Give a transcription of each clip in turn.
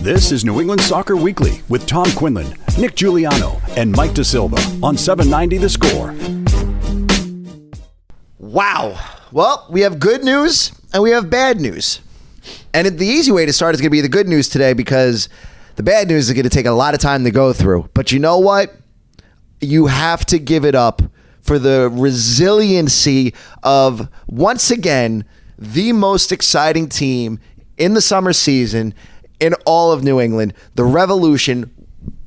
This is New England Soccer Weekly with Tom Quinlan, Nick Giuliano, and Mike DeSilva on 790 The Score. Wow. Well, we have good news and we have bad news. And the easy way to start is going to be the good news today, because the bad news is going to take a lot of time to go through. But you know what? You have to give it up for the resiliency of, once again, the most exciting team in the summer season in all of New England. The Revolution,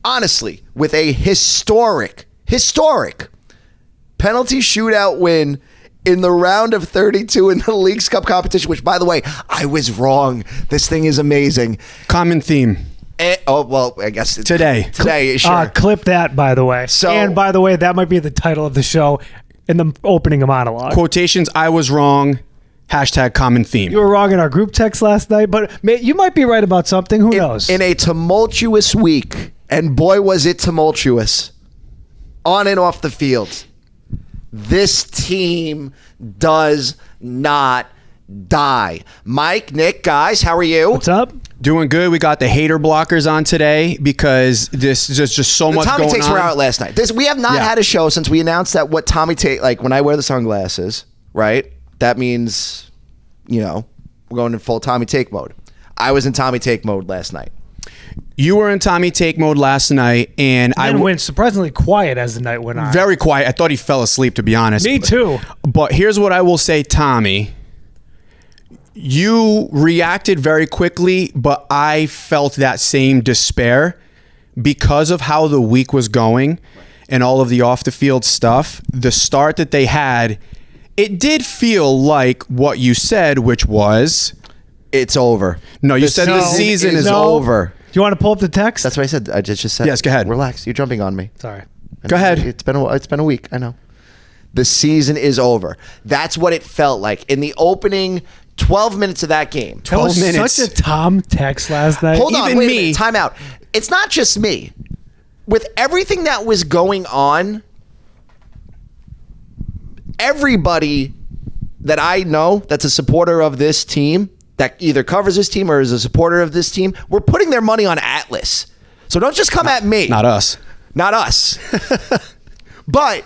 honestly, with a historic penalty shootout win in the round of 32 in the Leagues Cup competition, which, by the way, I was wrong. This thing is amazing. Common theme. Well, I guess Today, sure. Clip that, by the way. And by the way, that might be the title of the show in the opening monologue. Quotations, I was wrong. Hashtag common theme. You were wrong in our group text last night, but you might be right about something. Who knows? In a tumultuous week, and boy, was it tumultuous, on and off the field, this team does not die. Mike, Nick, guys, how are you? What's up? Doing good. We got the hater blockers on today because this is just so much going on. Tommy takes were out last night. We have not had a show since we announced that what Tommy take, like when I wear the sunglasses, right? That means, we're going in full Tommy take mode. I was in Tommy take mode last night. You were in Tommy take mode last night, and I went surprisingly quiet as the night went on. Very quiet. I thought he fell asleep, to be honest. Me too. But here's what I will say, Tommy. You reacted very quickly, but I felt that same despair because of how the week was going and all of the off the field stuff. The start that they had, it did feel like what you said, which was, it's over. No, you said the season is over. Do you want to pull up the text? That's what I said. I just said. Yes, go ahead. Relax. You're jumping on me. Sorry. Go ahead. It's been a week. I know. The season is over. That's what it felt like in the opening 12 minutes of that game. 12 minutes. Such a Tom text last night. Hold on, Even wait me. a minute. Time out. It's not just me. With everything that was going on, everybody that I know that's a supporter of this team, that either covers this team or is a supporter of this team, we're putting their money on Atlas. So don't just come at me. Not us. Not us. But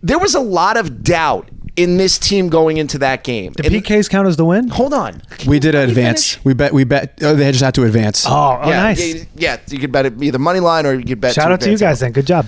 there was a lot of doubt in this team going into that game. The PKs count as the win? Hold on. We did advance. We bet. They just had to advance. Oh, nice. Yeah, you could bet it either money line or you could bet. Shout out to you guys then. Good job.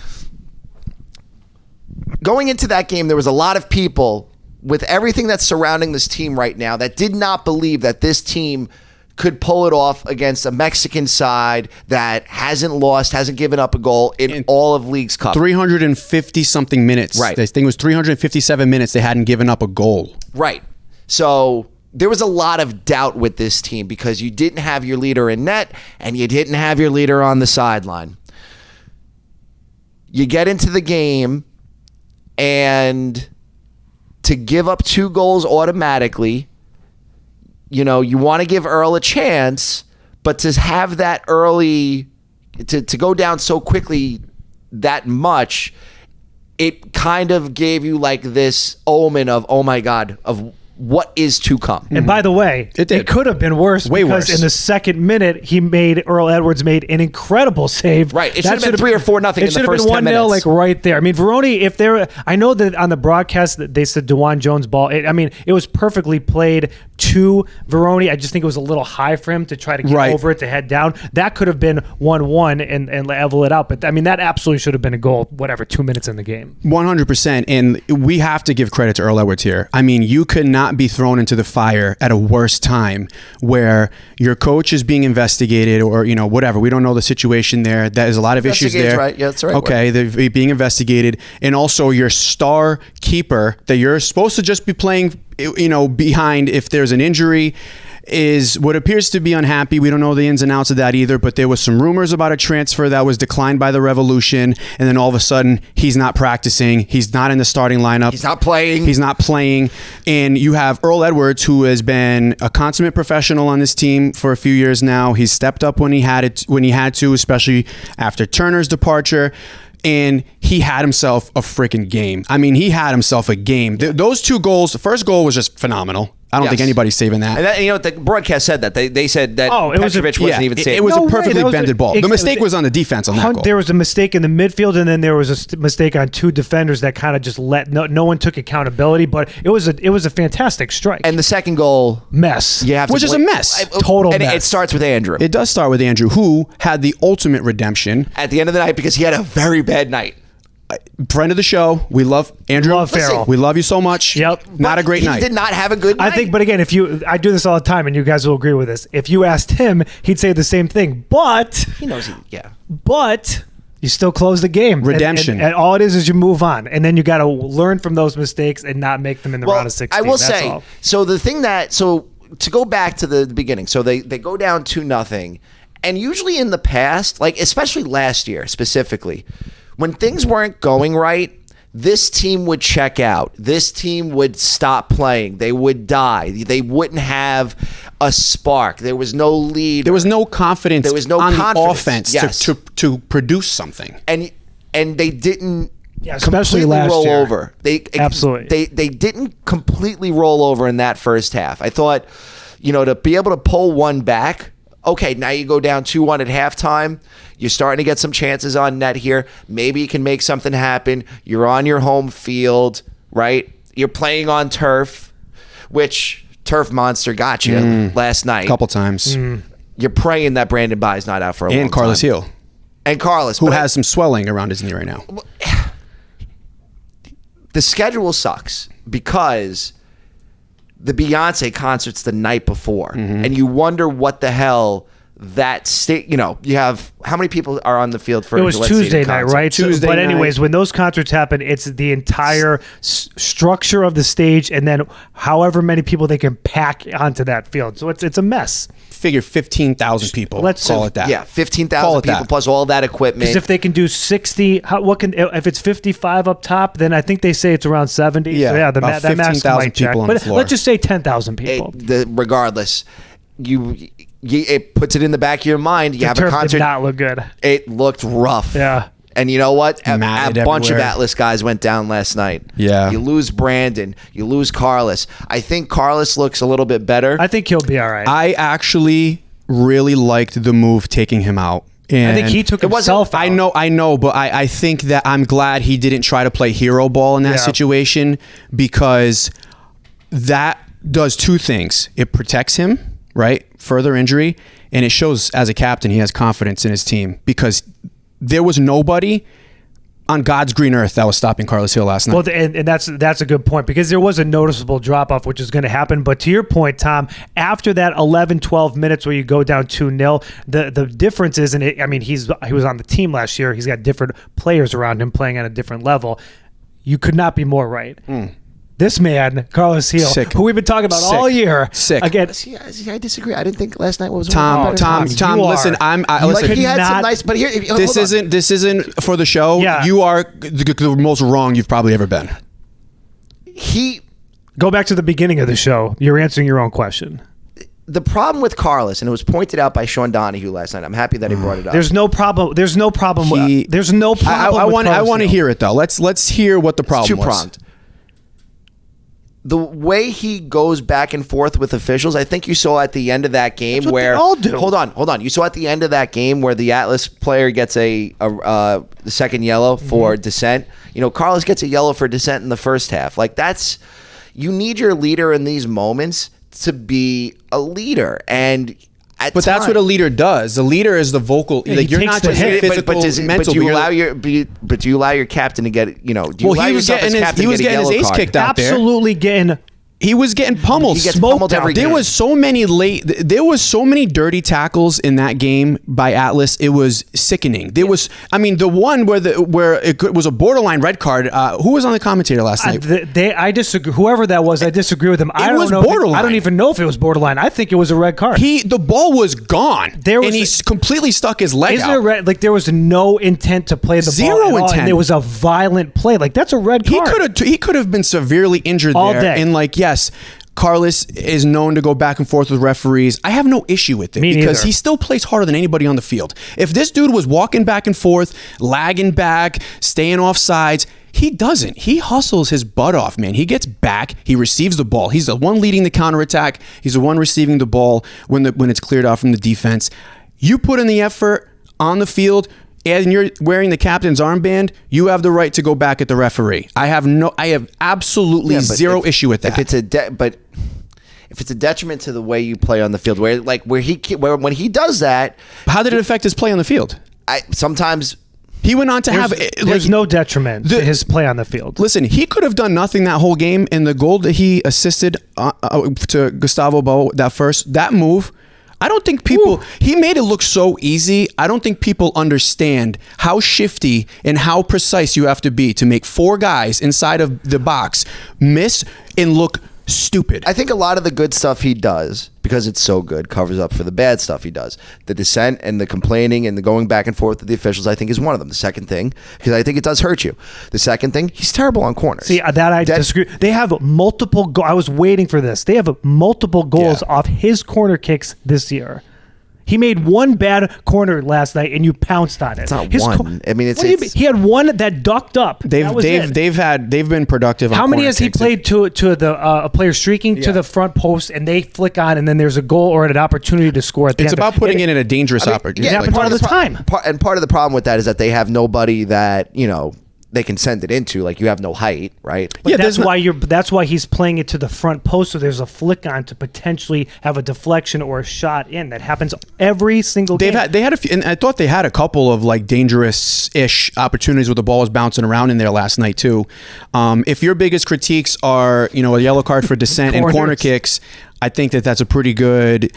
Going into that game, there was a lot of people with everything that's surrounding this team right now that did not believe that this team could pull it off against a Mexican side that hasn't lost, hasn't given up a goal in all of Leagues Cup. 350-something minutes. Right. I think it was 357 minutes they hadn't given up a goal. Right. So there was a lot of doubt with this team because you didn't have your leader in net and you didn't have your leader on the sideline. You get into the game, and to give up 2 goals automatically, you want to give Earl a chance, but to have that early, to go down so quickly that much, it kind of gave you like this omen of, oh my God, of what is to come. And by the way, it could have been worse Way because worse. in the second minute, Earl Edwards made an incredible save. Right. It should have been 3 or 4 nothing in the first 10 minutes. It should have been 1-0 like right there. I mean, Veroni, I know that on the broadcast that they said DeJuan Jones ball. It was perfectly played to Veroni. I just think it was a little high for him to try to get over it, to head down. That could have been 1-1 and level it out. But that absolutely should have been a goal, 2 minutes in the game. 100%. And we have to give credit to Earl Edwards here. I mean, you could not be thrown into the fire at a worse time where your coach is being investigated or, whatever. We don't know the situation there. There's a lot of issues there. Right. Yeah, that's right. Okay, they're being investigated. And also your star keeper that you're supposed to just be playing, behind if there's an injury, is what appears to be unhappy. We don't know the ins and outs of that either, but there was some rumors about a transfer that was declined by the Revolution, and then all of a sudden he's not practicing. He's not in the starting lineup. He's not playing. And you have Earl Edwards, who has been a consummate professional on this team for a few years now. He's stepped up when he had to, especially after Turner's departure. And he had himself a freaking game. I mean, he had himself a game. Those 2 goals, the first goal was just phenomenal. I don't think Yes. anybody's saving that. And that, you know, the broadcast said that they said that Petrovic wasn't even saved. It was No a way, perfectly that was bended ball. The exactly- mistake was on the defense on that goal. There was a mistake in the midfield, and then there was a mistake on two defenders that kind of just let no one took accountability. But it was a fantastic strike. And the second goal, mess. you have to Which is a mess. Total and mess. it starts with Andrew It does start with Andrew, who had the ultimate redemption. at the end of the night because he had a very bad night. Friend of the show. We love Andrew. Love Farrell. We love you so much. Yep. Not a great He night. did not have a good night. I think, but again, I do this all the time, and you guys will agree with this. If you asked him, he'd say the same thing. But he knows yeah. you still close the game. Redemption. And all it is you move on, and then you got to learn from those mistakes and not make them in the round of 16. I will That's say, all. so the thing to go back to the beginning, so they go down 2-0, and usually in the past, like especially last year specifically, when things weren't going right, this team would check out. This team would stop playing. They would die. They wouldn't have a spark. There was no lead. There was no confidence There was no on confidence. the offense Yes. to produce something. and they didn't especially completely last roll year. over. Absolutely. They didn't completely roll over in that first half. I thought, to be able to pull one back. Okay, now you go down 2-1 at halftime. You're starting to get some chances on net here. Maybe you can make something happen. You're on your home field, right? You're playing on turf, which Turf Monster got you last night. A couple times. You're praying that Brandon Bye's not out for a long time. And Carlos Hill, And Carlos. who but has some swelling around his knee right now. the schedule sucks because the Beyonce concert's the night before, and you wonder what the hell that state. You have how many people are on the field for? It was Gillette Tuesday Stadium night, concert? right? Tuesday but night. anyways, when those concerts happen, it's the entire structure of the stage, and then however many people they can pack onto that field. So it's a mess. Figure 15,000 people. Let's call it that. Yeah, Call 15,000 it people that. plus all that equipment. Because if they can do 60, if it's 55 up top, then I think they say it's around 70. Yeah, so yeah, about that max 15,000 might check. people on the But floor. let's just say 10,000 people. regardless, it puts it in the back of your mind. You The have a turf concert. did not look good. It looked rough. Yeah. And you know what? A Matted bunch of everywhere. Atlas guys went down last night. Yeah. You lose Brandon. You lose Carlos. I think Carlos looks a little bit better. I think he'll be all right. I actually really liked the move taking him out. And I think he took himself out. I know, but I think that I'm glad he didn't try to play hero ball in that Yeah. situation, because that does two things. It protects him, right? Further injury, and it shows as a captain he has confidence in his team, because there was nobody on God's green earth that was stopping Carlos Hill last night. Well, and that's a good point, because there was a noticeable drop-off, which is going to happen. But to your point, Tom, after that 11, 12 minutes where you go down 2-0, the difference is, and he was on the team last year. He's got different players around him playing at a different level. You could not be more right. This man, Carlos Hill, Sick. who we've been talking about Sick. all year. Sick. Again, See, I disagree. I didn't think last night was Tom, one of the better Tom, you listen, are. listen. Like he had some not- nice, but here This isn't for the show. Yeah. You are the most wrong you've probably ever been. go back to the beginning of the show. You're answering your own question. The problem with Carlos, and it was pointed out by Sean Donahue last night. I'm happy that he brought it up. There's no problem. There's no problem. He- There's no problem. I with want Carlos to Hill. hear it though. Let's hear what the problem was. two-pronged. The way he goes back and forth with officials, I think you saw at the end of that game That's what where they all do. Hold on. You saw at the end of that game where the Atlas player gets the second yellow for dissent. Carlos gets a yellow for dissent in the first half. Like you need your leader in these moments to be a leader, and But that's what a leader does. The leader is the vocal. Yeah, like he you're takes not the just hit. physical, mental. do you but allow you're- do you allow your captain to get do you Well, allow he was yourself as getting his, captain he was to get a getting his yellow ace card? kicked out there. Absolutely getting. He was getting pummeled. He gets smoked pummeled every out. There game. was so many there was so many dirty tackles in that game by Atlas. It was sickening. There was, the one where it was a borderline red card. Who was on the commentator last night? I disagree. Whoever that was, I disagree with him. I don't was know. borderline. I don't even know if it was borderline. I think it was a red card. The ball was gone. And he completely stuck his leg Is out. there red? Like there was no intent to play the Zero ball at all, intent. and it was a violent play. Like that's a red card. He could have been severely injured All there. day. And yes, Carlos is known to go back and forth with referees. I have no issue with it Me because neither. he still plays harder than anybody on the field. If this dude was walking back and forth, lagging back, staying off sides, He doesn't. He hustles his butt off, man. He gets back. He receives the ball. He's the one leading the counterattack. He's the one receiving the ball when it's cleared off from the defense. You put in the effort on the field, and you're wearing the captain's armband, you have the right to go back at the referee. I have absolutely zero issue with that. If it's a detriment to the way you play on the field, where when he does that, How did it affect his play on the field? sometimes He went on to have There's no detriment to his play on the field. Listen, he could have done nothing that whole game, and the goal that he assisted to Gustavo Bo, that move, I don't think he made it look so easy. I don't think people understand how shifty and how precise you have to be to make 4 guys inside of the box miss and look stupid. I think a lot of the good stuff he does, because it's so good, covers up for the bad stuff he does. The dissent and the complaining and the going back and forth with the officials, I think, is one of them. The second thing, because I think it does hurt you. The second thing, he's terrible on corners. See, that I disagree. They have multiple goals. I was waiting for this. They have multiple goals off his corner kicks this year. He made one bad corner last night, and you pounced on it. It's not one. I mean, he had one that ducked up. They've been productive. How on many corner has he kicks. played to the a player streaking to the front post, and they flick on, and then there's a goal or an opportunity to score at the It's end? about putting it in a dangerous opportunity. it happens all the time. Part of the problem with that is that they have nobody that, they can send it into. Like, you have no height, right? But that's why he's playing it to the front post, so there's a flick on to potentially have a deflection or a shot in. That happens every single game. They had a few, and I thought they had a couple of like dangerous-ish opportunities where the ball was bouncing around in there last night too. If your biggest critiques are, a yellow card for dissent and corner kicks, I think that's a pretty good.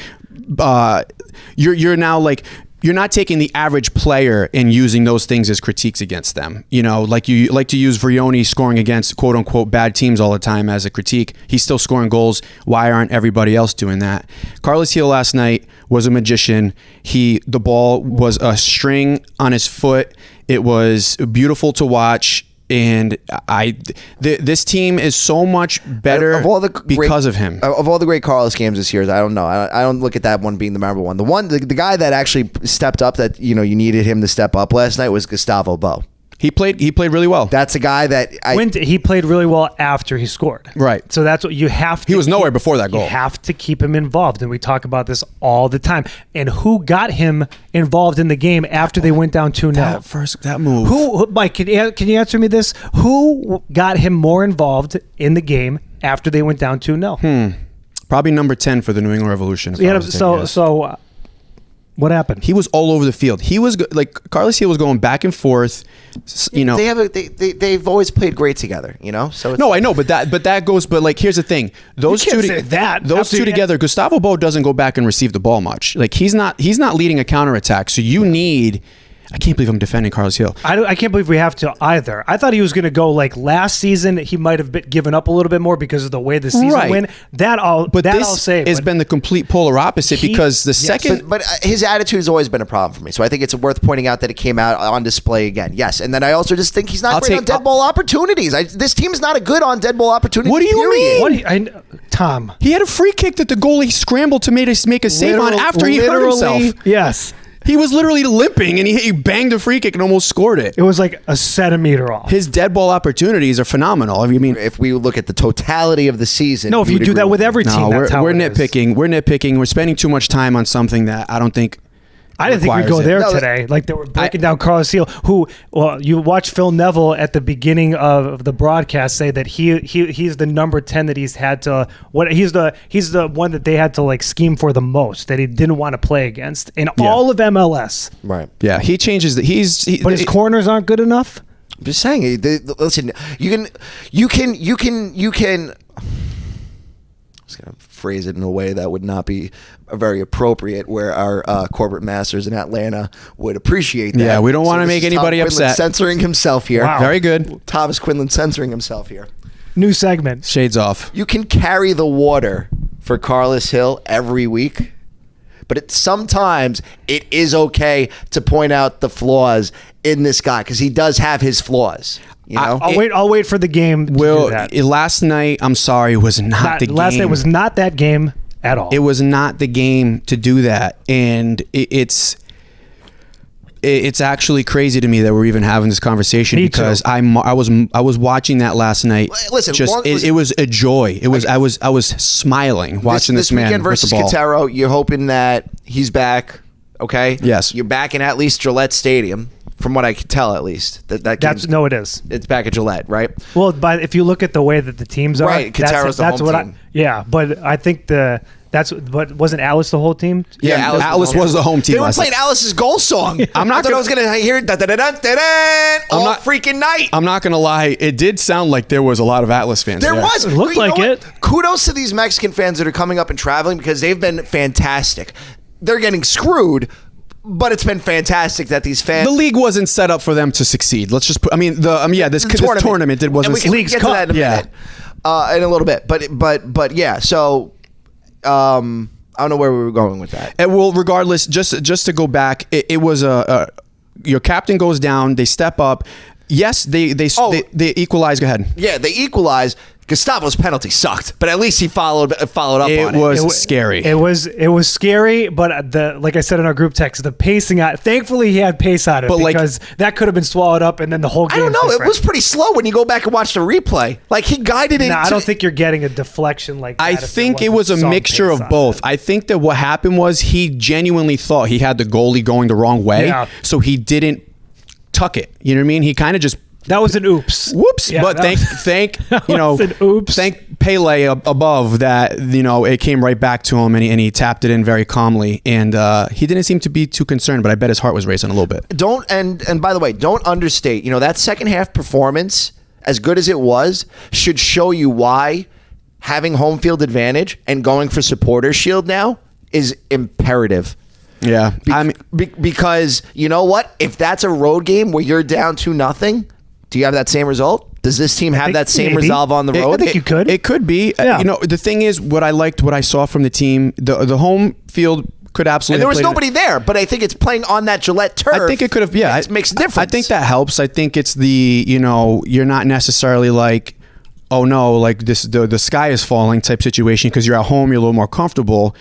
You're now like. You're not taking the average player and using those things as critiques against them. Like you like to use Vrioni scoring against quote unquote bad teams all the time as a critique. He's still scoring goals. Why aren't everybody else doing that? Carlos Gil last night was a magician. The ball was a string on his foot. It was beautiful to watch. And this team is so much better because of him. Of all the great Carlos games this year, I don't know. I don't look at that one being the memorable one. The guy that actually stepped up that you needed him to step up last night was Gustavo Bo. He played really well. That's a guy that he played really well after he scored. Right. So that's what you have to. He was nowhere before that goal. You have to keep him involved, and we talk about this all the time. And who got him involved in the game after they went down 2-0? That move. Who, Mike? Can you answer me this? Who got him more involved in the game after they went down 2-0? Probably number 10 for the New England Revolution. What happened? He was all over the field. He was Carlos Gil was going back and forth. They've always played great together. So it's, no, I know, but that goes. But like, here's the thing: those two together. Gustavo Bo doesn't go back and receive the ball much. Like he's not leading a counterattack. So you need. I can't believe I'm defending Carlos Gil. I can't believe we have to either. I thought he was going to go like last season. He might have given up a little bit more because of the way the season went. I'll say. Has been the complete polar opposite because the second. But his attitude has always been a problem for me. So I think it's worth pointing out that it came out on display again. Yes, and then I also just think he's not great on dead ball opportunities. This team's not a good on dead ball opportunities. What do you mean? Tom, he had a free kick that the goalie scrambled to make a save on after he hurt himself. Yes. He was literally limping, and he banged a free kick and almost scored it. It was like a centimeter off. His dead ball opportunities are phenomenal. I mean, if we look at the totality of the season, no, if you do that with every team, that's how we're nitpicking. We're nitpicking. We're spending too much time on something that I don't think. I didn't think we'd go there today. Like they were breaking down Carlos Gil, who, you watch Phil Neville at the beginning of the broadcast say that he's the number 10 that he's had to. He's the one that they had to like scheme for the most, that he didn't want to play against in all of MLS. Right. Yeah, he changes. But his corners aren't good enough. I'm just saying. Listen, you can. I was going to phrase it in a way that would not be very appropriate, where our corporate masters in Atlanta would appreciate that. Yeah, we don't want to make anybody upset. Censoring himself here. Wow. Very good. Thomas Quinlan censoring himself here. New segment. Shades off. You can carry the water for Carlos Gil every week, but sometimes it is okay to point out the flaws in this guy, because he does have his flaws. I'll wait for the game to do that. Last night, I'm sorry, was not the game. Last night was not that game at all. It was not the game to do that, and it's it's actually crazy to me that we're even having this conversation Me because too. I was watching that last night. Listen, it was a joy. It was I was smiling watching this man weekend with versus the ball. Quintero. You're hoping that he's back. Okay. Yes. You're back in at least Gillette Stadium, from what I can tell. At least that game's- No, it is. It's back at Gillette, right? Well, but if you look at the way that the teams are, Right, Quintero's the that's home what team. but I think but wasn't Alice the whole team? Yeah, Alice was the home team. They were last playing night. Alice's goal song. I'm not I thought I was gonna hear all not- freaking night. I'm not gonna lie. It did sound like there was a lot of Atlas fans. There yeah. was. It looked You know like what? it. Kudos to these Mexican fans that are coming up and traveling because they've been fantastic. They're getting screwed, but it's been fantastic that these fans. The league wasn't set up for them to succeed. Let's just put. I mean, this tournament it wasn't. And we can League's get to that in a Yeah. minute, in a little bit. But yeah. So, I don't know where we were going with that. And well, regardless, just to go back, it was your captain goes down. They step up. Yes, they equalize. Go ahead. Yeah, they equalized. Gustavo's penalty sucked, but at least he followed up on it. It was scary. It was scary, but like I said in our group text, the pacing on. Thankfully, he had pace on it because that could have been swallowed up, and then the whole game. I don't know. It different. was pretty slow when you go back and watch the replay. Like he guided it. No, I don't think you're getting a deflection like that. I if there think it wasn't was a some mixture pace of on both. it. I think that what happened was he genuinely thought he had the goalie going the wrong way, Yeah. so he didn't tuck it. You know what I mean? He kind of just That was an oops. whoops. Yeah, but that thank that you know, was an oops. thank Pele above that. You know, it came right back to him, and he tapped it in very calmly, and he didn't seem to be too concerned. But I bet his heart was racing a little bit. Don't and by the way, don't understate. You know that second half performance, as good as it was, should show you why having home field advantage and going for supporter shield now is imperative. Yeah, I mean, Because you know what? If that's a road game where you're down 2-0, do you have that same result? Does this team have think that same maybe. resolve on the I road? think you could. It could be. Yeah. You know, the thing is, what I saw from the team, the home field could absolutely. And there was have played nobody there, but I think it's playing on that Gillette turf. I think it could have. Yeah, it makes a difference. I think that helps. I think it's you're not necessarily like, oh no, like the sky is falling type situation because you're at home, you're a little more comfortable.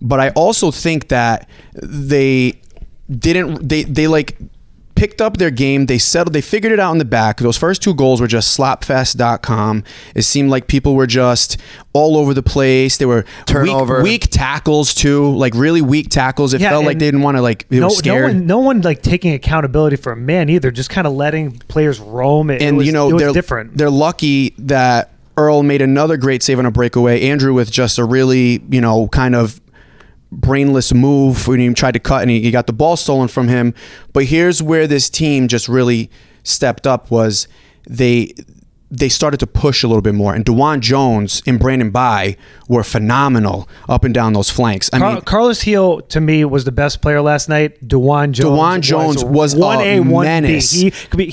But I also think that they picked up their game. They figured it out in the back. Those first two goals were just slopfest.com. It seemed like people were just all over the place. They were Turnover. weak tackles too, like really weak tackles. It felt like they didn't want to they were scared. No one like taking accountability for a man either. Just kind of letting players roam. It was different. They're lucky that Earl made another great save on a breakaway. Andrew with just a really, kind of brainless move when he tried to cut and he got the ball stolen from him. But here's where this team just really stepped up was they started to push a little bit more. And DeJuan Jones and Brandon Bye were phenomenal up and down those flanks. I mean, Carlos Heel, to me, was the best player last night. DeJuan Jones was 1A, a 1B. menace.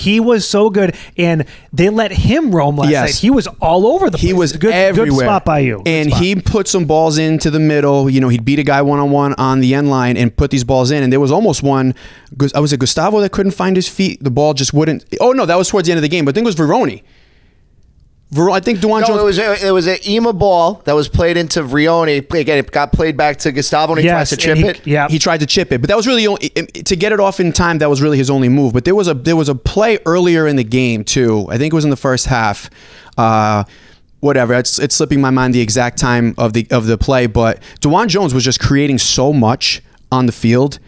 He was so good, and they let him roam last Yes. night. He was all over the place. he was good, everywhere. Good spot by you. And he put some balls into the middle. He'd beat a guy one-on-one on the end line and put these balls in. And there was almost one, was it Gustavo that couldn't find his feet? The ball just wouldn't. Oh, no, that was towards the end of the game. But I think it was Veroni. I think DeJuan Jones. it was an EMA ball that was played into Vrioni. Again, it got played back to Gustavo and he tries to chip it. Yeah, He tried to chip it, but that was really to get it off in time. That was really his only move. But there was a play earlier in the game too. I think it was in the first half. Whatever, it's slipping my mind the exact time of the play. But DeJuan Jones was just creating so much on the field.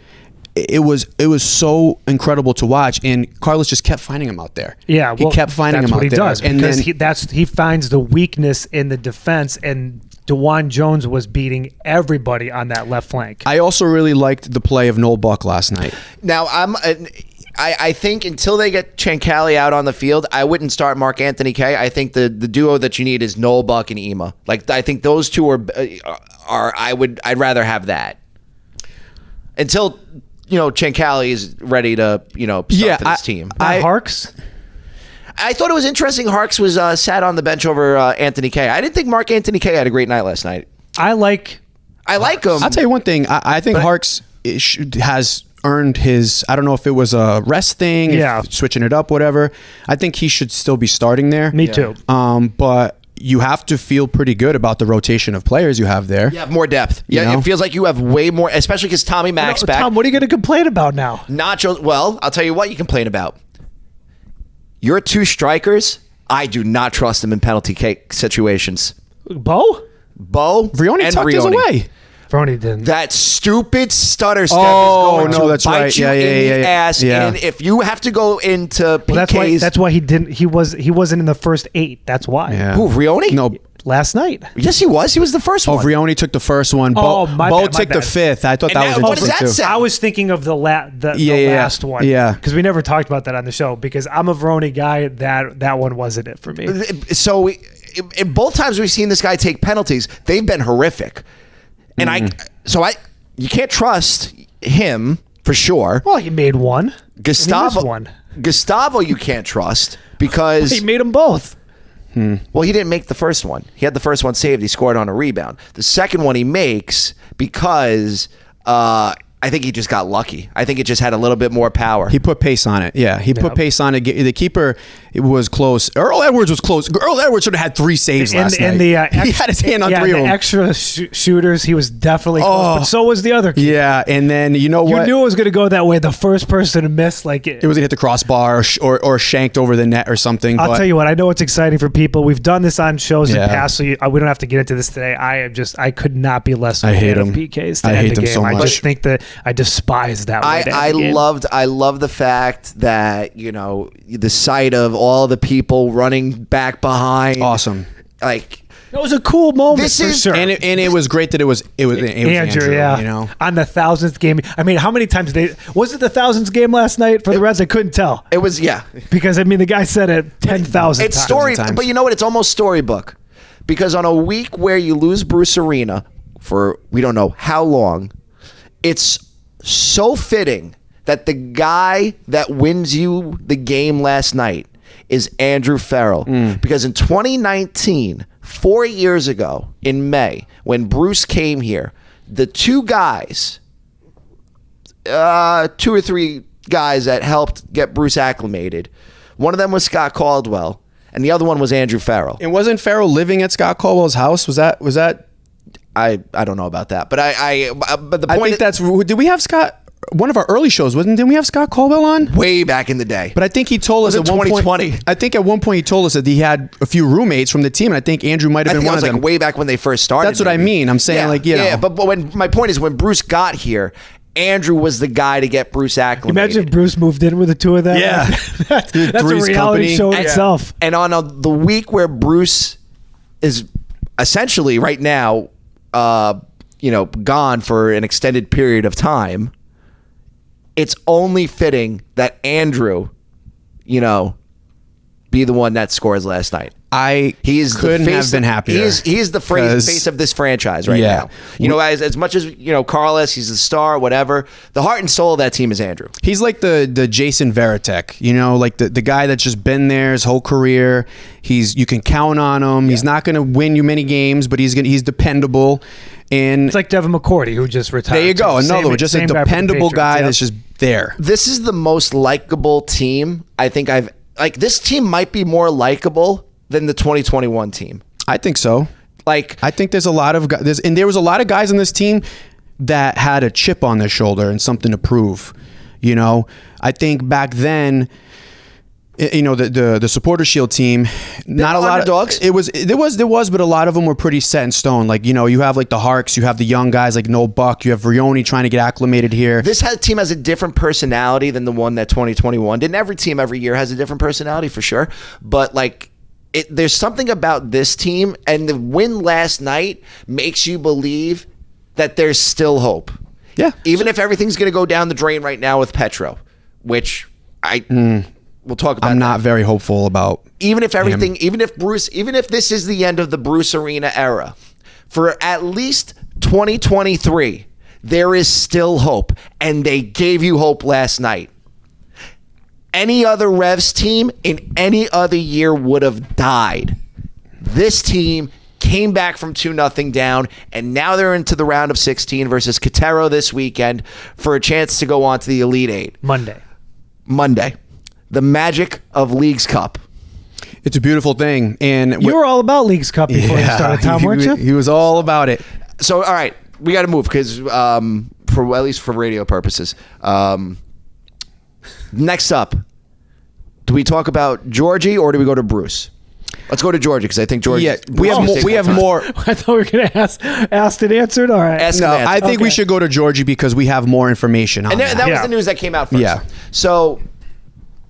It was so incredible to watch, and Carlos just kept finding him out there. Yeah, he kept finding him out there. That's what he does, and because then he finds the weakness in the defense, and DeJuan Jones was beating everybody on that left flank. I also really liked the play of Noel Buck last night. Now, I think until they get Chancali out on the field, I wouldn't start Mark Anthony Kaye. I think the duo that you need is Noel Buck and Ema. Like I think those two I'd rather have that until Chancali is ready to start for this team. Harks. I thought it was interesting. Harks was sat on the bench over Anthony Kaye. I didn't think Mark Anthony Kaye had a great night last night. I like him. I'll tell you one thing. I think Harks has earned his. I don't know if it was a rest thing, Yeah. switching it up, whatever. I think he should still be starting there. Me too. But you have to feel pretty good about the rotation of players you have there. You have more depth. Yeah, You know? it feels like you have way more, especially because Tommy Mack's back. Tom, what are you going to complain about now? Nacho, well, I'll tell you what you complain about. Your 2 strikers, I do not trust them in penalty kick situations. Bo? Bo Vrioni and tucked his Vrioni. away. Vroni didn't. That stupid stutter step Oh, is going no, to that's bite right. you Yeah, in yeah, the yeah. ass. Yeah. And if you have to go into Well, PKs, that's why he didn't. He wasn't in the first 8. That's why. Yeah. who, Vrioni? No. Last night. Yes, he was. He was the first Oh, one. Vrioni took the first one. Oh, Bo, my Bo bad, my took the bad. 5th. I thought And that now- was what does interesting that too. say? I was thinking of the Yeah. last one. Yeah. Because we never talked about that on the show. Because I'm a Vroni guy. That one wasn't it for me. So in both times we've seen this guy take penalties, they've been horrific. And you can't trust him for sure. Well, he made one. Gustavo, He missed one. Gustavo, you can't trust because He made them both. well, he didn't make the first one. He had the first one saved. He scored on a rebound. The second one he makes because I think he just got lucky. I think it just had a little bit more power. He put pace on it. Yeah, he put pace on it. The keeper was close. Earl Edwards was close. Earl Edwards should have had 3 saves last night. The, he had his hand on 3 of the them. extra shooters, he was definitely close. But so was the other kid. Yeah, and then you know You what? knew it was going to go that way. The first person to miss, like it was gonna hit the crossbar or shanked over the net or something. I'll tell you what, I know it's exciting for people. We've done this on shows in Yeah. past, so we don't have to get into this today. I could not be less of a I hate fan of them. PKs to I end hate the them game. so I much. just think that I despise that way to end the game. I love the fact that, you know, the sight of all the people running back behind. Awesome. Like, It was a cool moment This for is- sure. And it was great that it was Andrew, yeah. you know. On the 1000th game. I mean, how many times was it the 1000th game last night for the Reds? I couldn't tell. it was, yeah. Because, I mean, the guy said it 10,000 It's times. story, times. but you know what? It's almost storybook. Because on a week where you lose Bruce Arena for we don't know how long, it's so fitting that the guy that wins you the game last night is Andrew Farrell. Because in 2019, 4 years ago in May, when Bruce came here, the 2 guys, 2 or 3 guys that helped get Bruce acclimated, one of them was Scott Caldwell, and the other one was Andrew Farrell. And wasn't Farrell living at Scott Caldwell's house? Was that? I don't know about that, but but the I point think that's. Did we have Scott? One of our early shows didn't we have Scott Caldwell on? way back in the day. But I think he told us Was at it one 2020? point. I think at one point he told us that he had a few roommates from the team, and I think Andrew might I have been think that one was of like them. way back when they first started. That's what I maybe. mean. I'm saying, like, you know. But when my point is when Bruce got here, Andrew was the guy to get Bruce acclimated. Imagine if Bruce moved in with the 2 of them. Yeah. that's a Three's reality company. show And- itself. And on the week where Bruce is essentially right now, gone for an extended period of time, it's only fitting that Andrew, be the one that scores last night. He couldn't have been happier. He is the face of this franchise right Yeah. now. As much as Carlos, he's the star, whatever. The heart and soul of that team is Andrew. He's like the Jason Varitek, like the guy that's just been there his whole career. You can count on him. Yeah. He's not going to win you many games, but he's dependable. And It's like Devin McCourty, who just retired. there you go, Same- another one, just a same guy for the dependable Patriots, guy yep. that's just there. This is the most likable team I think I've this team might be more likable than the 2021 team. I think so. I think there's a lot of guys, and there was a lot of guys on this team that had a chip on their shoulder and something to prove. I think back then, the Supporter Shield team, not a lot underdogs. of there was, but a lot of them were pretty set in stone. Like, you have like the Harks, you have the young guys like Noel Buck, you have Vrioni trying to get acclimated here. This team has a different personality than the one that 2021 did. And every team every year has a different personality for sure. But there's something about this team, and the win last night makes you believe that there's still hope. Yeah. Even if everything's going to go down the drain right now with Petro, which we'll talk about. I'm not very hopeful about. Even if this is the end of the Bruce Arena era, for at least 2023, there is still hope, and they gave you hope last night. Any other Revs team in any other year would have died. This team came back from 2-0 down, and now they're into the round of 16 versus Querétaro this weekend for a chance to go on to the Elite Eight. Monday. The magic of Leagues Cup. It's a beautiful thing. And You were all about Leagues Cup before you started, Tom, weren't you? He was all about it. So, all right, we got to move because, for at least for radio purposes. Next up, do we talk about Georgie or do we go to Bruce? Let's go to Georgie because I think Georgie. Yeah, we have more. I thought we were going to asked and answered. All right. Ask No, and answer. I think we should go to Georgie because we have more information on And that that. was the news that came out first. Yeah. So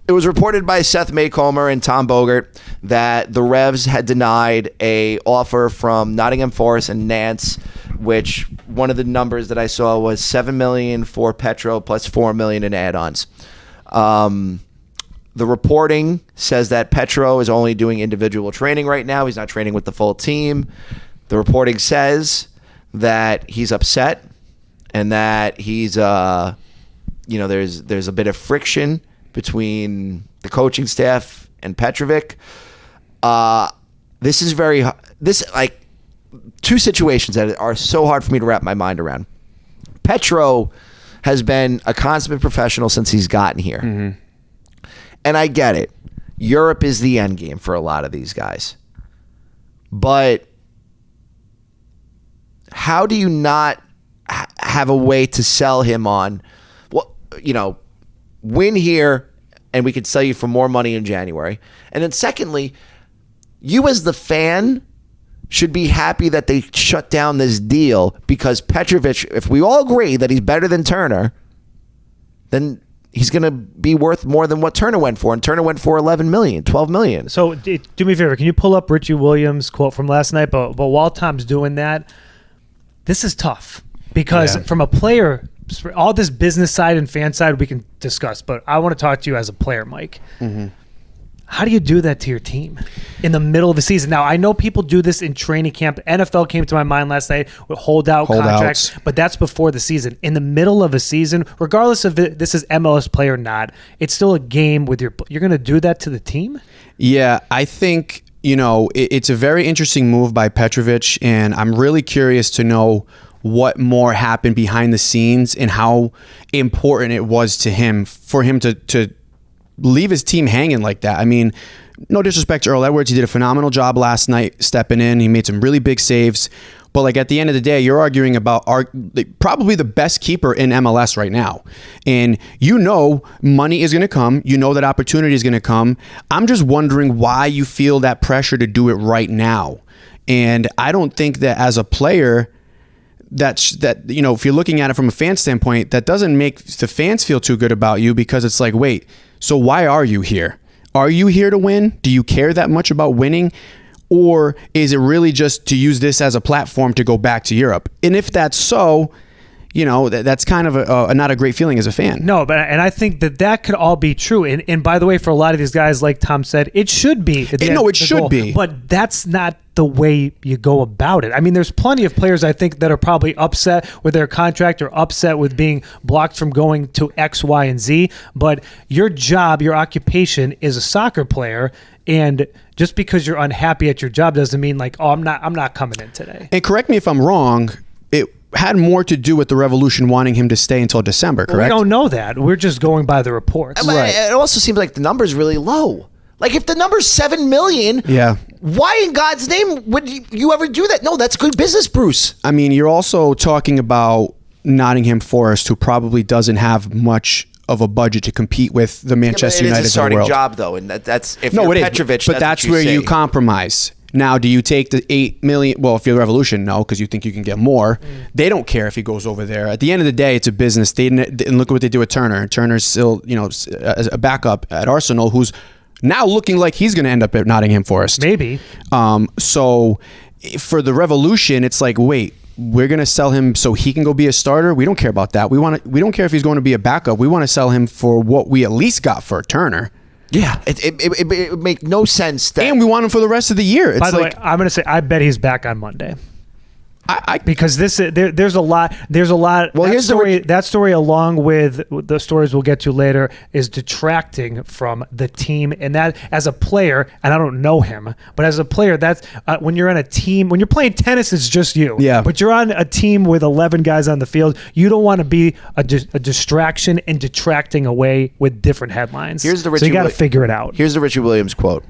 it was reported by Seth Maycomer and Tom Bogert that the Revs had denied a offer from Nottingham Forest and Nance, which one of the numbers that I saw was $7 million for Petro plus $4 million in add-ons. The reporting says that Petro is only doing individual training right now. He's not training with the full team. The reporting says that he's upset and that he's, there's a bit of friction between the coaching staff and Petrovic. This is two situations that are so hard for me to wrap my mind around. Petro has been a consummate professional since he's gotten here. Mm-hmm. And I get it. Europe is the end game for a lot of these guys. But how do you not have a way to sell him on, win here and we could sell you for more money in January? And then secondly, you as the fan should be happy that they shut down this deal because Petrovic, if we all agree that he's better than Turner, then he's going to be worth more than what Turner went for. And Turner went for $11 million, $12 million. So do me a favor. Can you pull up Richie Williams' quote from last night? But while Tom's doing that, this is tough because from a player, all this business side and fan side we can discuss. But I want to talk to you as a player, Mike. Mm-hmm. How do you do that to your team in the middle of the season? Now, I know people do this in training camp. NFL came to my mind last night with holdout contracts, but that's before the season. In the middle of a season, regardless of this is MLS play or not, it's still a game with you're going to do that to the team? Yeah, I think, it's a very interesting move by Petrovic, and I'm really curious to know what more happened behind the scenes and how important it was to him for him to leave his team hanging like that. I mean, no disrespect to Earl Edwards. He did a phenomenal job last night stepping in. He made some really big saves. But at the end of the day, you're arguing about probably the best keeper in MLS right now. And money is going to come. You know that opportunity is going to come. I'm just wondering why you feel that pressure to do it right now. And I don't think that as a player, if you're looking at it from a fan standpoint, that doesn't make the fans feel too good about you because it's like, wait, so why are you here? Are you here to win? Do you care that much about winning? Or is it really just to use this as a platform to go back to Europe? And if that's so, that's kind of not a great feeling as a fan. No, and I think that could all be true. And by the way, for a lot of these guys, like Tom said, it should be. It should be. But that's not the way you go about it. I mean, there's plenty of players, I think, that are probably upset with their contract or upset with being blocked from going to X, Y, and Z. But your job, your occupation is a soccer player. And just because you're unhappy at your job doesn't mean I'm not coming in today. And correct me if I'm wrong, it had more to do with the Revolution wanting him to stay until December, correct? We don't know that. We're just going by the reports. Right. It also seems like the number's really low. If the number's $7 million, why in God's name would you ever do that? No, that's good business, Bruce. I mean, you're also talking about Nottingham Forest, who probably doesn't have much of a budget to compete with the Manchester United of the world. It's a starting job, though, and that's if you're Petrovic. But that's where you compromise. Now, do you take the $8 million? Well, if you're the Revolution, no, because you think you can get more. They don't care if he goes over there. At the end of the day, it's a business. And look at what they do with Turner. Turner's still, as a backup at Arsenal, who's now looking like he's going to end up at Nottingham Forest. Maybe. So for the Revolution, it's like, wait, we're going to sell him so he can go be a starter? We don't care about that. We don't care if he's going to be a backup. We want to sell him for what we at least got for Turner. Yeah, it make no sense. And we want him for the rest of the year. It's By the way, I'm going to say I bet he's back on Monday. Because there's a lot. Well, that story, along with the stories we'll get to later, is detracting from the team. And that, as a player, and I don't know him, but as a player, that's when you're on a team. When you're playing tennis, it's just you. Yeah. But you're on a team with 11 guys on the field. You don't want to be a distraction and detracting away with different headlines. So you got to figure it out. Here's the Richie Williams quote.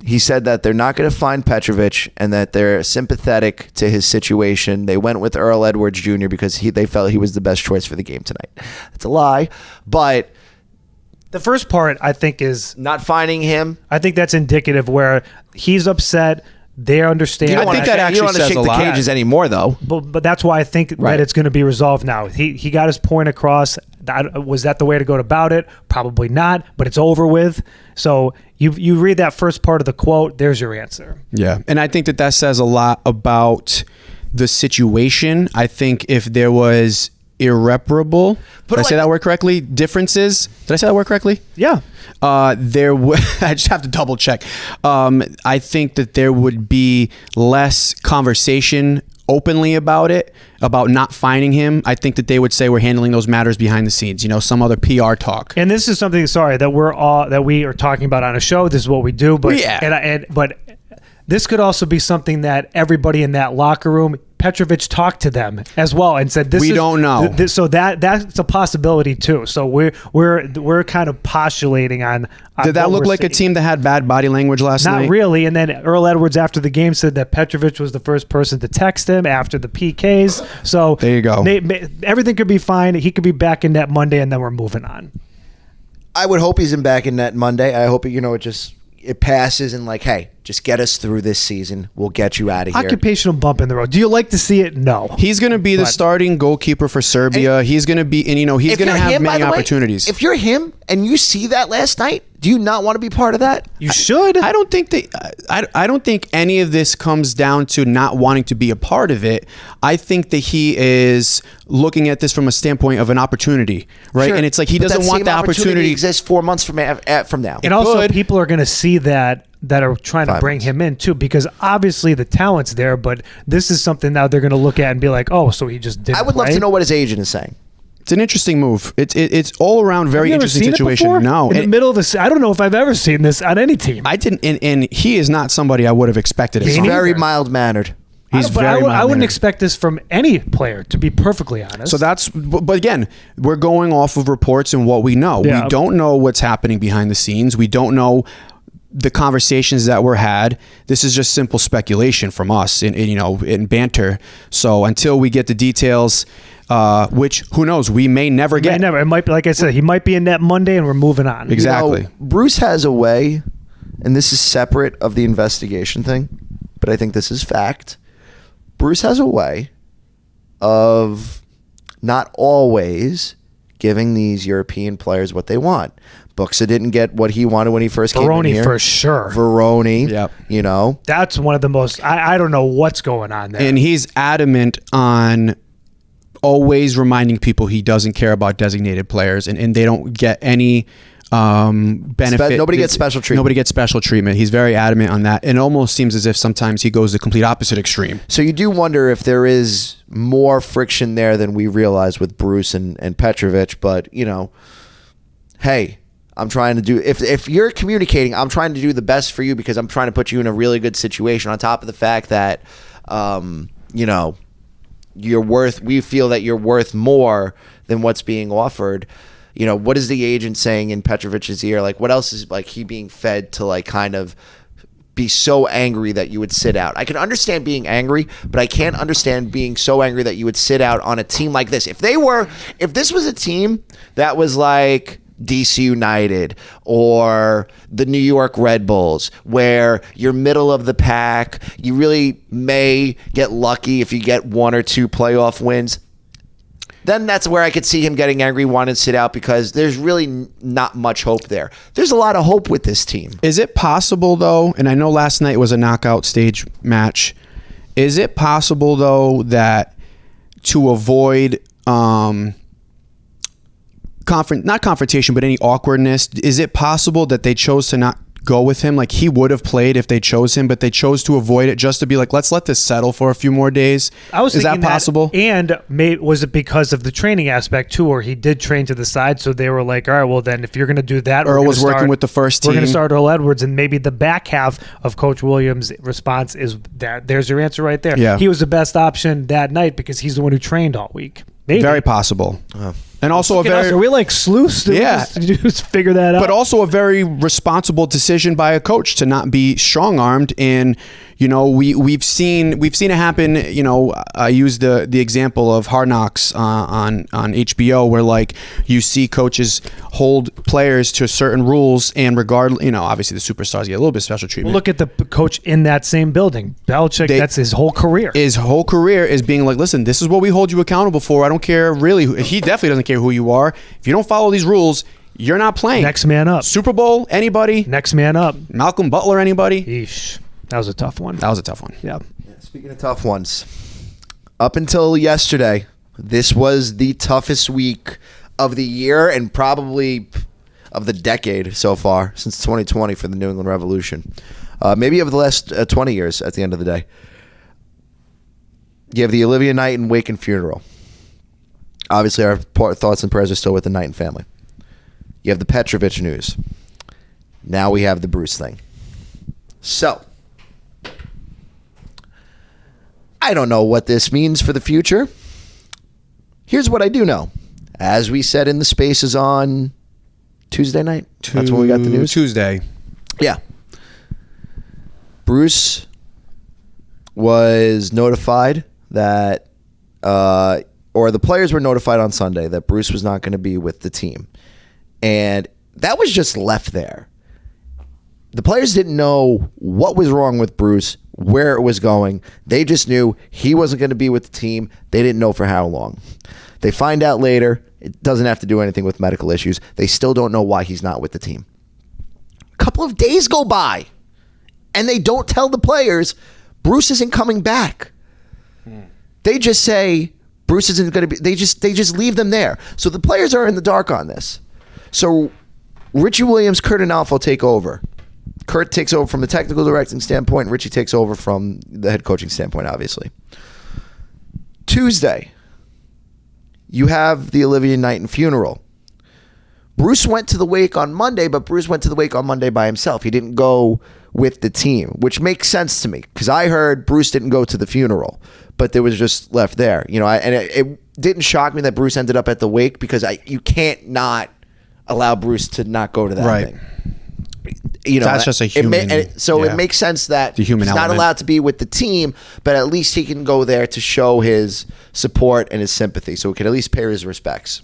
He said that they're not going to find Petrovic and that they're sympathetic to his situation. They went with Earl Edwards Jr. because they felt he was the best choice for the game tonight. It's a lie, but The first part, I think, is not finding him. I think that's indicative where he's upset. They understand. I think that actually you don't want to says shake a the lot. cages anymore, though. But that's why I think Right. that it's going to be resolved now. He got his point across. Was that the way to go about it? Probably not, but it's over with. So you read that first part of the quote, there's your answer. Yeah. And I think that says a lot about the situation. I think if there was irreparable, did I say that word correctly? Differences. Did I say that word correctly? Yeah. There would. I just have to double check. I think that there would be less conversation openly about it, about not finding him. I think that they would say we're handling those matters behind the scenes. Some other PR talk. And this is something, that we are talking about on a show. This is what we do. But but this could also be something that everybody in that locker room, Petrovic talked to them as well and said, "This We don't know." So that's a possibility too. So we're kind of postulating on Did that what look we're like a seeing. team that had bad body language last night? Not really. And then Earl Edwards after the game said that Petrovic was the first person to text him after the PKs. So There you go. Everything could be fine. He could be back in net Monday, and then we're moving on. I would hope he's in back in net Monday. I hope it passes and hey, just get us through this season. We'll get you out of here. Occupational bump in the road. Do you like to see it? No. He's going to be the starting goalkeeper for Serbia. He's going to be, and he's If going to you're have him, by many the way, opportunities. if you're him and you see that last night, do you not want to be part of that? You should. I don't think I don't think any of this comes down to not wanting to be a part of it. I think that he is looking at this from a standpoint of an opportunity, right? Sure. And it's like he But doesn't that want same the opportunity. exists 4 months from now. And also, could. people are going to see that are trying to 5 bring months. him in too, because obviously the talent's there, but this is something now they're going to look at and be like, oh, so he just did. I would love to know what his agent is saying. It's an interesting move. It's all around very You ever interesting seen it situation. before? No, in the middle of this, I don't know if I've ever seen this on any team. I didn't. And he is not somebody I would have expected. Me It neither. from. Very mild mannered. He's But very. I wouldn't mild-mannered. expect this from any player, to be perfectly honest. So but again, we're going off of reports and what we know. Yeah. We don't know what's happening behind the scenes. We don't know the conversations that were had. This is just simple speculation from us in banter. So until we get the details, which who knows, we may never Yeah, get. never. It might be, like I said, he might be in net Monday, and we're moving on. Exactly. Bruce has a way, and this is separate of the investigation thing, but I think this is fact. Bruce has a way of not always giving these European players what they want. Buxa didn't get what he wanted when he first came in Veroni here. for sure. Veroni, Yep. That's one of the most. I don't know what's going on there. And he's adamant on always reminding people he doesn't care about designated players, and they don't get any benefit. Nobody gets special treatment. Nobody gets special treatment. He's very adamant on that. It almost seems as if sometimes he goes the complete opposite extreme. So you do wonder if there is more friction there than we realize with Bruce and Petrovic, but hey, I'm trying to do, if you're communicating, I'm trying to do the best for you because I'm trying to put you in a really good situation on top of the fact that, we feel that you're worth more than what's being offered. What is the agent saying in Petrovic's ear? What else is he being fed to kind of be so angry that you would sit out? I can understand being angry, but I can't understand being so angry that you would sit out on a team like this. If this was a team that was like DC United or the New York Red Bulls, where you're middle of the pack, you really may get lucky if you get 1 or 2 playoff wins, then that's where I could see him getting angry, wanting to sit out, because there's really not much hope there. There's a lot of hope with this team. Is it possible, though, and I know last night was a knockout stage match, is it possible, though, that to avoid not confrontation, but any awkwardness, is it possible that they chose to not go with him? He would have played if they chose him, but they chose to avoid it just to be let's let this settle for a few more days. I was Is thinking that possible? And was it because of the training aspect too, or he did train to the side, so they were like, all right, well then if you're going to do that, Earl was working with the first We're going to team. start Earl Edwards, and maybe the back half of Coach Williams' response is that there's your answer right there. Yeah. He was the best option that night because he's the one who trained all week. Maybe. Very possible. And also Look at us. Are we like sleuths? Did we Yeah. just figure that out? But also a very responsible decision by a coach to not be strong-armed. And we've seen it happen. I use the example of Hard Knocks on HBO, where like you see coaches hold players to certain rules, and obviously the superstars get a little bit special treatment. Look at the coach in that same building, Belichick. That's his whole career. His whole career is being like, listen, this is what we hold you accountable for. I don't care really. He definitely doesn't care who you are. If you don't follow these rules, you're not playing. Next man up. Super Bowl, anybody? Next man up. Malcolm Butler, anybody? Yeesh. That was a tough one. That was a tough one. Yeah. Speaking of tough ones, up until yesterday, this was the toughest week of the year and probably of the decade so far since 2020 for the New England Revolution. Maybe of the last 20 years at the end of the day. You have the Olivia Knighton wake and funeral. Obviously, our thoughts and prayers are still with the Knighton family. You have the Petrovich news. Now we have the Bruce thing. So, I don't know what this means for the future. Here's what I do know. As we said in the spaces on Tuesday night, that's when we got the news. Tuesday. Yeah. Bruce was notified that, or the players were notified on Sunday that Bruce was not going to be with the team. And that was just left there. The players didn't know what was wrong with Bruce, where it was going. They just knew he wasn't going to be with the team. They didn't know for how long. They find out later. It doesn't have to do anything with medical issues. They still don't know why he's not with the team. A couple of days go by, and they don't tell the players Bruce isn't coming back. They just say Bruce isn't going to be. They just leave them there. So the players are in the dark on this. So Richie Williams, Curt Analfo take over. Curt takes over from the technical directing standpoint. Richie takes over from the head coaching standpoint, obviously. Tuesday, you have the Olivia Knighton funeral. Bruce went to the wake on Monday, but Bruce went to the wake on Monday by himself. He didn't go with the team, which makes sense to me because I heard Bruce didn't go to the funeral, but there was just left there. It didn't shock me that Bruce ended up at the wake because you can't not allow Bruce to not go to that thing. That's just a human. It makes sense that the human he's not element. allowed to be with the team, but at least he can go there to show his support and his sympathy, so he can at least pay his respects.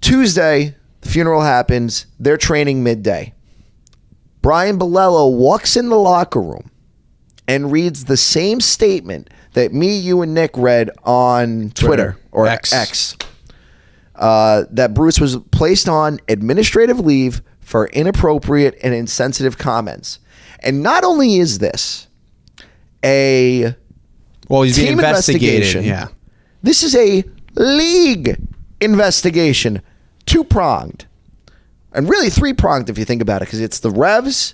Tuesday, the funeral happens. They're training midday. Brian Bilello walks in the locker room and reads the same statement that me, you, and Nick read on Twitter or X. That Bruce was placed on administrative leave for inappropriate and insensitive comments. And not only is this he's being investigated. Yeah. This is a league investigation, 2-pronged. And really 3-pronged if you think about it, because it's the Revs,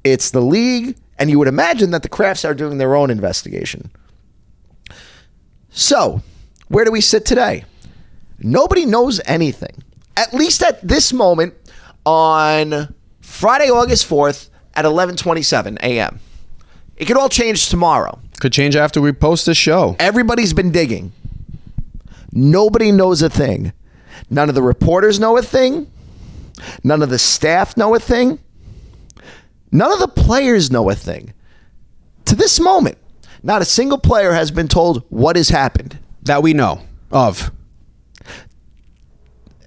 it's the league, and you would imagine that the Crafts are doing their own investigation. So, where do we sit today? Nobody knows anything. At least at this moment on Friday, August 4th at 11:27 a.m. It could all change tomorrow. Could change after we post this show. Everybody's been digging. Nobody knows a thing. None of the reporters know a thing. None of the staff know a thing. None of the players know a thing. To this moment, not a single player has been told what has happened. That we know of.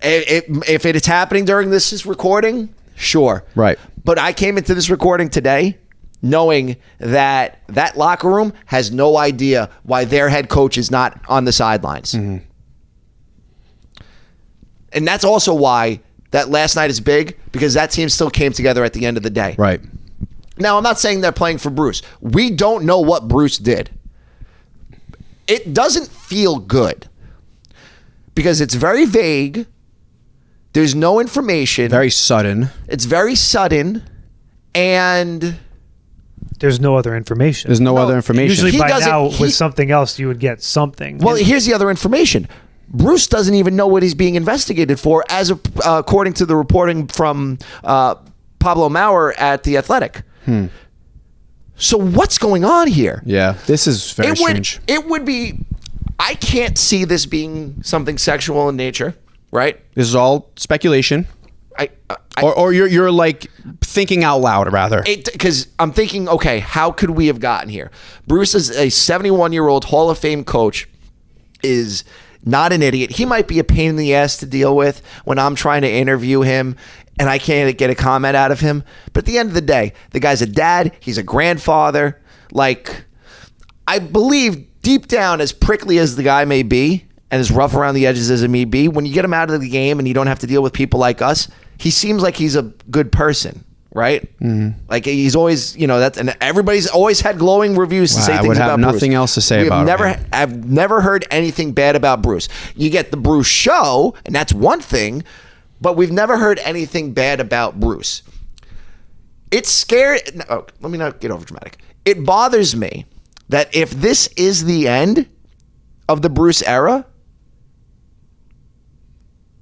If it is happening during this recording, sure. Right. But I came into this recording today knowing that locker room has no idea why their head coach is not on the sidelines. Mm-hmm. And that's also why that last night is big, because that team still came together at the end of the day. Right. Now, I'm not saying they're playing for Bruce. We don't know what Bruce did. It doesn't feel good because it's very vague. There's no information. Very sudden. It's very sudden, and there's no other information. There's no other information. Usually by now, with something else, you would get something. Well, here's the other information. Bruce doesn't even know what he's being investigated for, according to the reporting from Pablo Maurer at The Athletic. So what's going on here? Yeah, this is very strange. It would be I can't see this being something sexual in nature, right? This is all speculation. Or you're like thinking out loud, rather. Because I'm thinking, okay, how could we have gotten here? Bruce is a 71-year-old Hall of Fame coach, is not an idiot. He might be a pain in the ass to deal with when I'm trying to interview him and I can't get a comment out of him. But at the end of the day, the guy's a dad. He's a grandfather. Like, I believe deep down, as prickly as the guy may be and as rough around the edges as it may be, when you get him out of the game and you don't have to deal with people like us, he seems like he's a good person, right? Mm-hmm. Like, he's always, and everybody's always had glowing reviews to say things about Bruce. I would have nothing else to say about him. I've never heard anything bad about Bruce. You get the Bruce show, and that's one thing, but we've never heard anything bad about Bruce. It's scary. No, let me not get over dramatic. It bothers me that if this is the end of the Bruce era,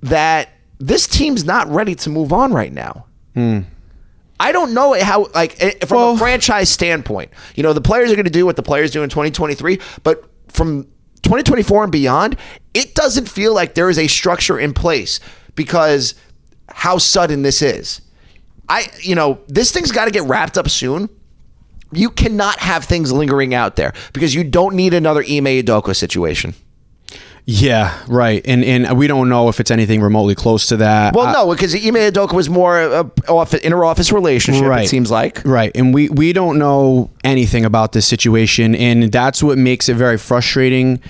that this team's not ready to move on right now. I don't know how, from a franchise standpoint, the players are going to do what the players do in 2023, but from 2024 and beyond, it doesn't feel like there is a structure in place because how sudden this is. This thing's got to get wrapped up soon. You cannot have things lingering out there because you don't need another Ime Udoka situation. Yeah, right. And we don't know if it's anything remotely close to that. Well, no, because Ime Udoka was more inter-office relationship, right. It seems like. Right. And we don't know anything about this situation. And that's what makes it very frustrating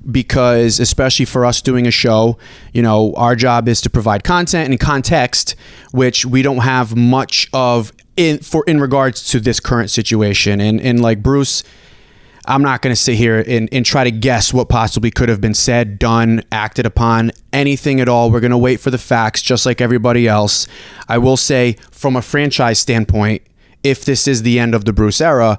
because, especially for us doing a show, our job is to provide content and context, which we don't have much of in regards to this current situation. And like Bruce, I'm not going to sit here and try to guess what possibly could have been said, done, acted upon, anything at all. We're going to wait for the facts just like everybody else. I will say, from a franchise standpoint, if this is the end of the Bruce era,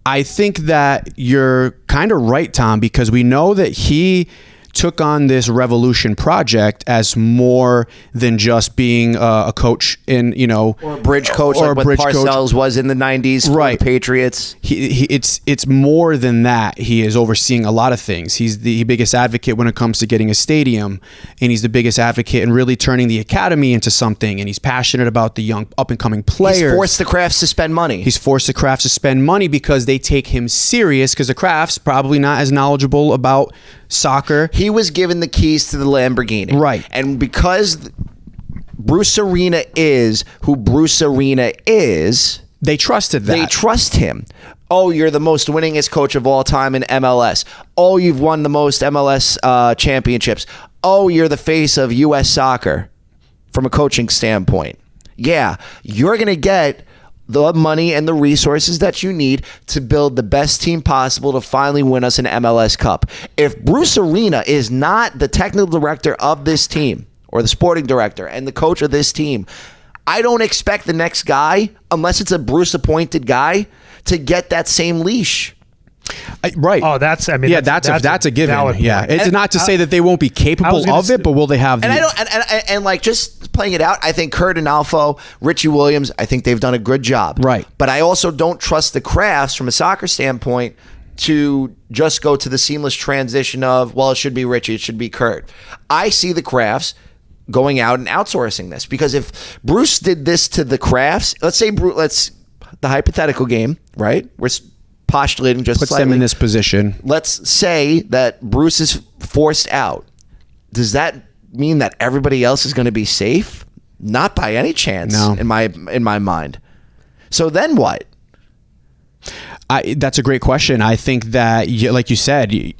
I think that you're kind of right, Tom, because we know that he took on this Revolution project as more than just being a coach in, or a bridge coach, or like what Parcells was in the 90s for the Patriots. It's more than that. He is overseeing a lot of things. He's the biggest advocate when it comes to getting a stadium, and he's the biggest advocate in really turning the academy into something, and he's passionate about the young up-and-coming players. He's forced the Crafts to spend money. He's forced the Crafts to spend money because they take him serious, because the Crafts probably not as knowledgeable about soccer. He was given the keys to the Lamborghini. Right. And because Bruce Arena is who Bruce Arena is, they trusted that. They trust him. Oh, you're the most winningest coach of all time in MLS. Oh, you've won the most MLS championships. Oh, you're the face of U.S. soccer from a coaching standpoint. Yeah, you're going to get the money and the resources that you need to build the best team possible to finally win us an MLS Cup. If Bruce Arena is not the technical director of this team or the sporting director and the coach of this team, I don't expect the next guy, unless it's a Bruce appointed guy, to get that same leash. Right. Oh, that's a given. Yeah. It's not to say that they won't be capable of it, but will they have just playing it out, I think Kurt and Alfo, Richie Williams, I think they've done a good job. Right. But I also don't trust the Crafts from a soccer standpoint to just go to the seamless transition of, well, it should be Richie, it should be Kurt. I see the Crafts going out and outsourcing this, because if Bruce did this to the Crafts, let's the hypothetical game, right? We're postulating just puts slightly. Them in this position. Let's say that Bruce is forced out. Does that mean that everybody else is going to be safe? Not by any chance. No. In my mind. So then what? That's a great question. I think that, like you said,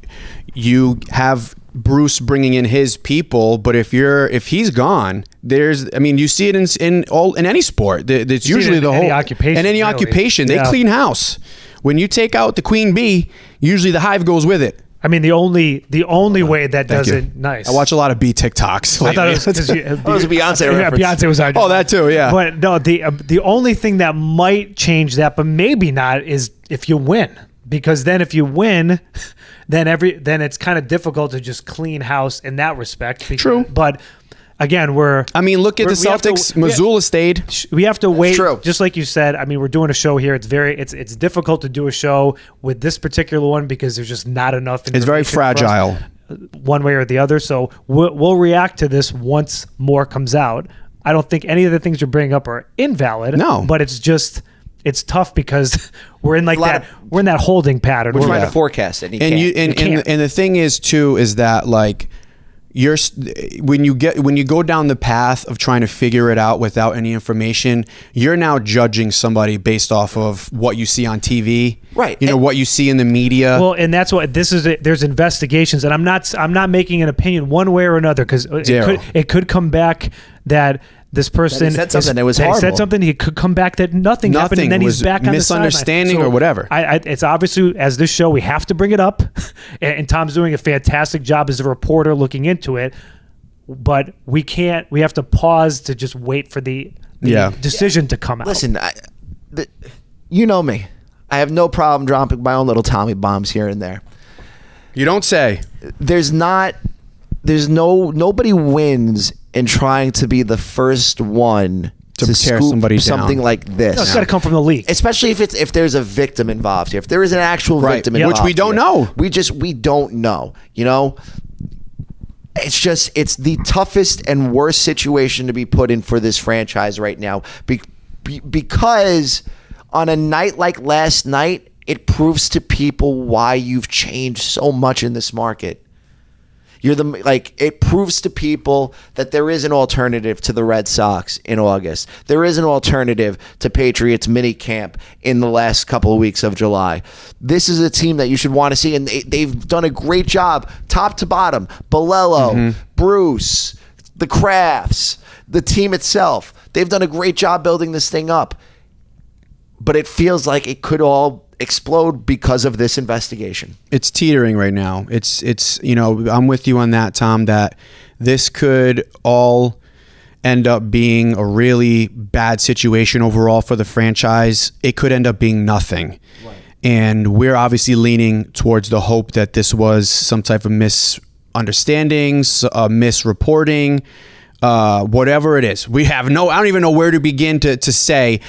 you have Bruce bringing in his people, but if he's gone, you see it in any sport. It's usually the whole occupation. In any occupation, they clean house. When you take out the queen bee, usually the hive goes with it. I mean, the only way that does it nice. I watch a lot of bee TikToks. I thought it was because it was a Beyonce reference. Beyonce was on. Oh, that too, yeah. But no, the only thing that might change that, but maybe not, is if you win. Because then if you win, then it's kind of difficult to just clean house in that respect. True. But again, I mean, look at the Celtics. Missoula stayed. We have to wait. true. Just like you said, I mean, we're doing a show here. It's difficult to do a show with this particular one because there's just not enough information. It's very fragile. One way or the other. So we'll react to this once more comes out. I don't think any of the things you're bringing up are invalid. No. But it's tough because we're in we're in that holding pattern. We're trying to forecast it. And the thing is too is that like when you go down the path of trying to figure it out without any information, you're now judging somebody based off of what you see on TV, right? What you see in the media. Well, and that's what this is. There's investigations, and I'm not making an opinion one way or another because it could come back that this person said something that was horrible. Said something. He could come back that nothing happened, and then he's back on the sideline. Misunderstanding or whatever. It's obviously, as this show, we have to bring it up, and Tom's doing a fantastic job as a reporter looking into it. But we can't. We have to pause to just wait for the decision to come out. Listen, you know me. I have no problem dropping my own little Tommy bombs here and there. You don't say. Nobody wins in trying to be the first one to tear scoop somebody down. Something like this. No, it's got to come from the league, especially if there's a victim involved here. If there is an actual victim involved, which we don't know. We don't know. It's the toughest and worst situation to be put in for this franchise right now, because on a night like last night, it proves to people why you've changed so much in this market. It proves to people that there is an alternative to the Red Sox in August. There is an alternative to Patriots mini camp in the last couple of weeks of July. This is a team that you should want to see, and they've done a great job, top to bottom. Bolello, Bruce, the Crafts, the team itself. They've done a great job building this thing up. But it feels like it could all explode because of this investigation. It's teetering right now. It's I'm with you on that, Tom, that this could all end up being a really bad situation overall for the franchise. It could end up being nothing. Right. And we're obviously leaning towards the hope that this was some type of misunderstandings, misreporting, whatever it is. I don't even know where to begin to say.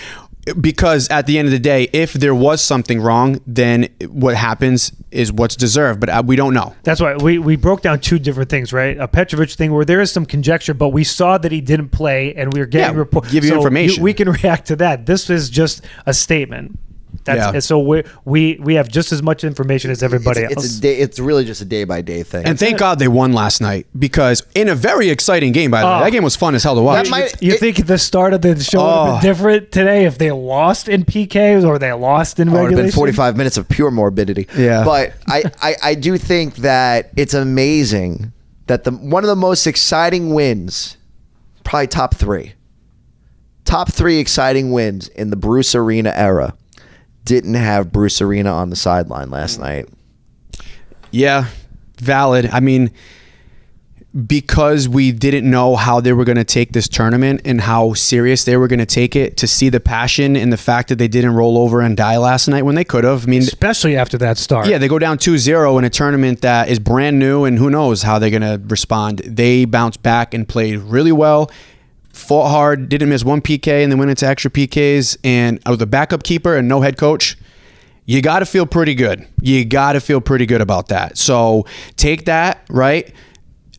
Because at the end of the day, if there was something wrong, then what happens is what's deserved. But we don't know. That's why we broke down two different things, right? A Petrovic thing where there is some conjecture, but we saw that he didn't play, and we were getting reports. Give you information. We can react to that. This is just a statement. So we have just as much information as everybody else. It's really just a day-by-day thing. And thank God they won last night, because in a very exciting game, by the way. That game was fun as hell to watch. You think the start of the show would have been different today if they lost in PKs or they lost in regulation? It would have been 45 minutes of pure morbidity. Yeah. But I do think that it's amazing that one of the most exciting wins, probably top three exciting wins in the Bruce Arena era, didn't have Bruce Arena on the sideline last night. Yeah, valid. I mean, because we didn't know how they were going to take this tournament and how serious they were going to take it, to see the passion and the fact that they didn't roll over and die last night when they could have. I mean, especially after that start. Yeah, they go down 2-0 in a tournament that is brand new, and who knows how they're going to respond. They bounced back and played really well. Fought hard, didn't miss one PK, and then went into extra PKs. And with a backup keeper and no head coach, you got to feel pretty good. You got to feel pretty good about that. So take that, right?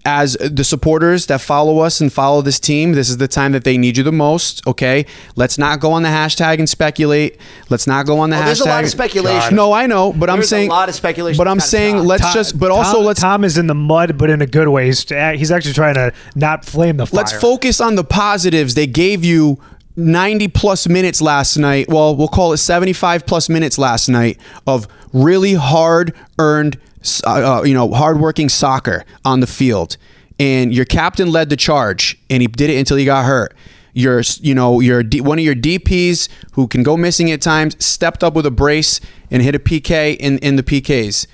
As the supporters that follow us and follow this team, this is the time that they need you the most, okay? Let's not go on the hashtag and speculate. Let's not go on the hashtag. There's a lot of speculation. No, I know, but there's a lot of speculation. But I'm saying Tom is in the mud, but in a good way. He's actually trying to not flame the fire. Let's focus on the positives. They gave you 90 plus minutes last night. Well, we'll call it 75 plus minutes last night of really hard-earned, hard-working soccer on the field. And your captain led the charge, and he did it until he got hurt. One of your DPs who can go missing at times stepped up with a brace and hit a PK in the PKs.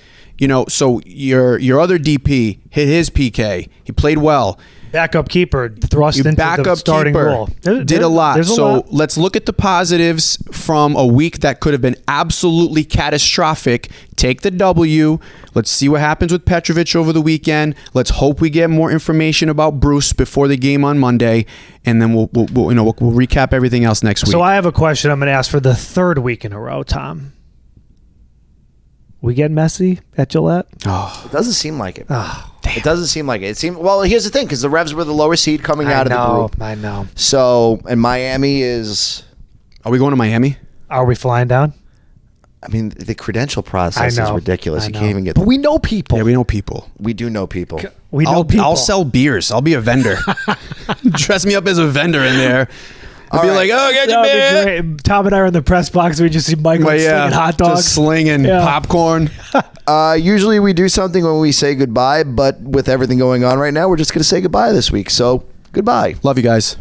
So your other DP hit his PK. He played well. Backup keeper thrust into the starting role. Did a lot. There's a lot. Let's look at the positives from a week that could have been absolutely catastrophic. Take the W. Let's see what happens with Petrovic over the weekend. Let's hope we get more information about Bruce before the game on Monday, and then we'll recap everything else next week. So I have a question I'm going to ask for the third week in a row, Tom. We get Messi at Gillette? It doesn't seem like it. It doesn't seem like it. Well, here's the thing, because the Revs were the lower seed coming out of the group. I know. So, and Miami is... Are we going to Miami? Are we flying down? I mean, the credential process is ridiculous. You can't even get... But we know people. Yeah, we know people. We do know people. We know people. I'll sell beers. I'll be a vendor. Dress me up as a vendor in there. I'll be like, oh, get your beer. Great. Tom and I are in the press box. We just see Michael slinging hot dogs. Just slinging popcorn. Usually we do something when we say goodbye, but with everything going on right now, we're just going to say goodbye this week. So, goodbye. Love you guys.